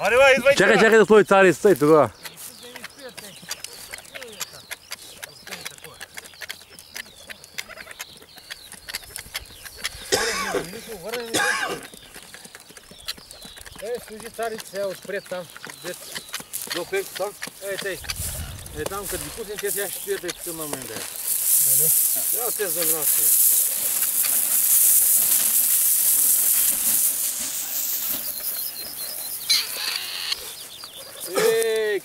Аре, бе, идвай. Чакай да сложи цари стой тогава. Служи царите сега отпред там. До пек там? Тъй. Там като ги пуснем, те сега ще стоят и тук на мен да е. Дали? Трябва те заминат сега.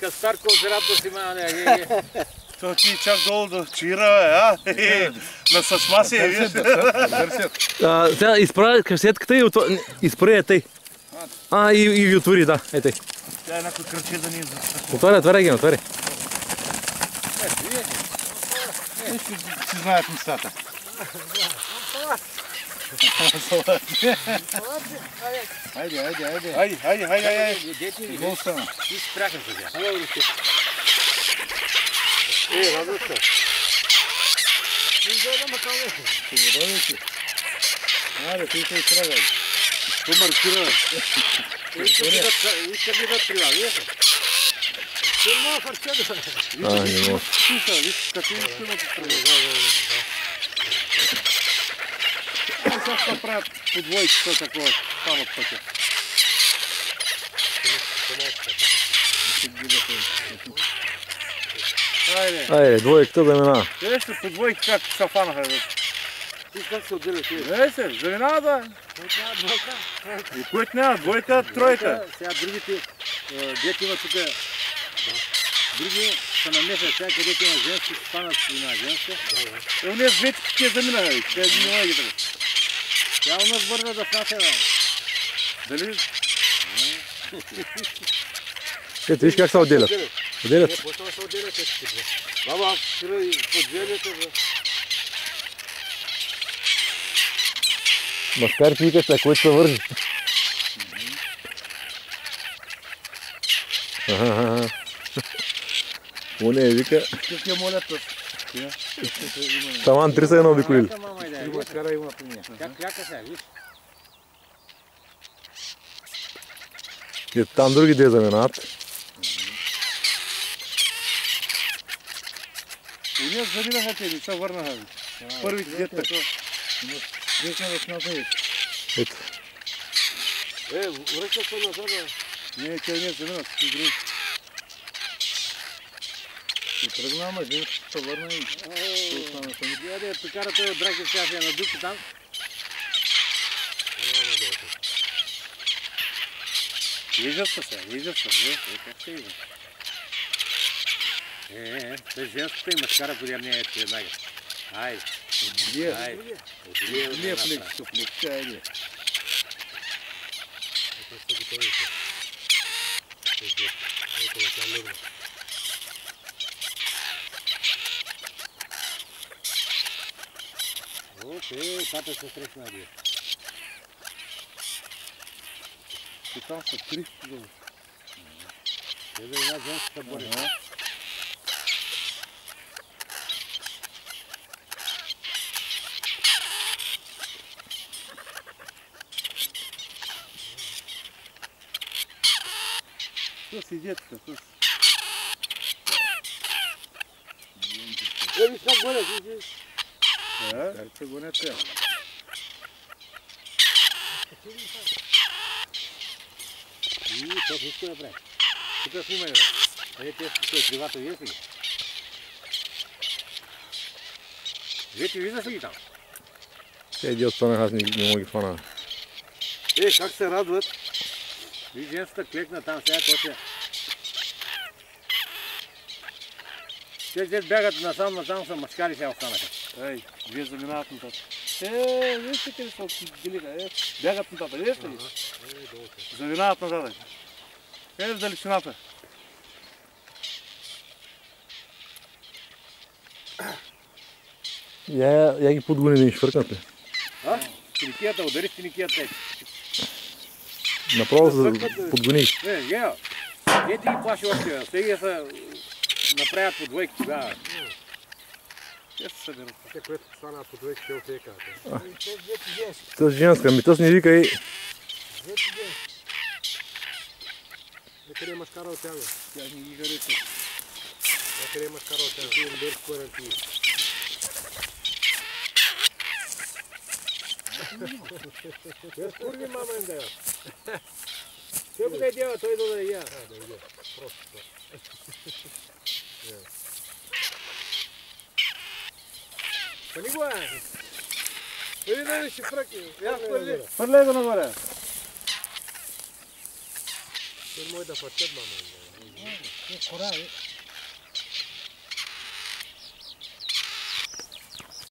Кастарко озерато си мане. То ти чак долу до чира, бе, на съсмаси е, виж. Сега изправя касетката и изправя тъй. И ви отвори, да. Тъй. Тя е някой кръче да ни Отваря ги, отваря. Си знаят нещата. Айде. Гол стана. Ти спряхам се сега. Радват се. Ти се изтрагай. То маркира. Искат ли да трива, вие се? Силно фарче да. Не мога. Слуша, виж, като искаме да трива. Сега ще правят по двойката такова, стават пътя. Айде, двойката да минава. Къде ще по двойки как се фанаха? Ти как се отделя ти? Заминава да. Който няма двойка. И който няма двойка, тройка. Сега другите, дете има тук, други се намесят сега, където има женски, се станат и на женска. Уния с двете ще заминаха, те не мога ги така. Тя у нас бърза да внася, бе. Дали? Ето, виж как се отделят. Отделят се. Почва да се отделят тези две. Баба, вчера и подвелята, бе. Маскарите викаш, на който се вържи. Уния вика. Как я молят тут? Таман 3 са едно обиколили. Кара има при нея. Как кляка сега, виж? И там други две заминават. Уния заминаха те, не се върнаха. Първите дете така. Вечно да смятат. Ето. Връща се назад, бе. Не, те не заминат, си други. И тръгна, ама женската се върна и остана сами. Яде, токара той от Дракев сега се е надуки там. Виждат се сега, виждат се. Как се вижда? Той женската и мъжкара подярния е веднага. Айде. Айде. Лев лек, айде. Окей, тата се срещна един. И там са три. Те да една женската бори. С и детка, с. Виж как гонят, виж. Как се гонят те? Това всичко да прави. Тук снимай, бе. Те кривата вие си ги. Вие виждаш ли ги там? Те един останах, аз не мога ги фана. Как се радват. Виж женската клекна там, сега то се... Те бягат насам са мъчкари сега останаха. Вие заминават нататък. Вижте къде са отделиха, бягат нататък, вижте ли? Заминават нататък. Къде в далечината? Я ги подгони да ни швъркнат ли. Стеникията, удари стеникията. Направо се подгони. Гео, не ти ги плаши още, сега се направят по двойки тогава. Те се съберат. Те, което стана по двойки, те отекат. Тъс женска, ми тъс не викай. Не queria mascarar o Thiago. Я не говорю, что Не queria mascarar o Thiago. Tinha um dor de cor aqui. Я курви мама им дает. Что бы ты делал, то и туда я. А, да идет. Просто. Понимаешь? Передающий фраки. Я в Парлего на горе. Мой да подчет мама им дает. Кура,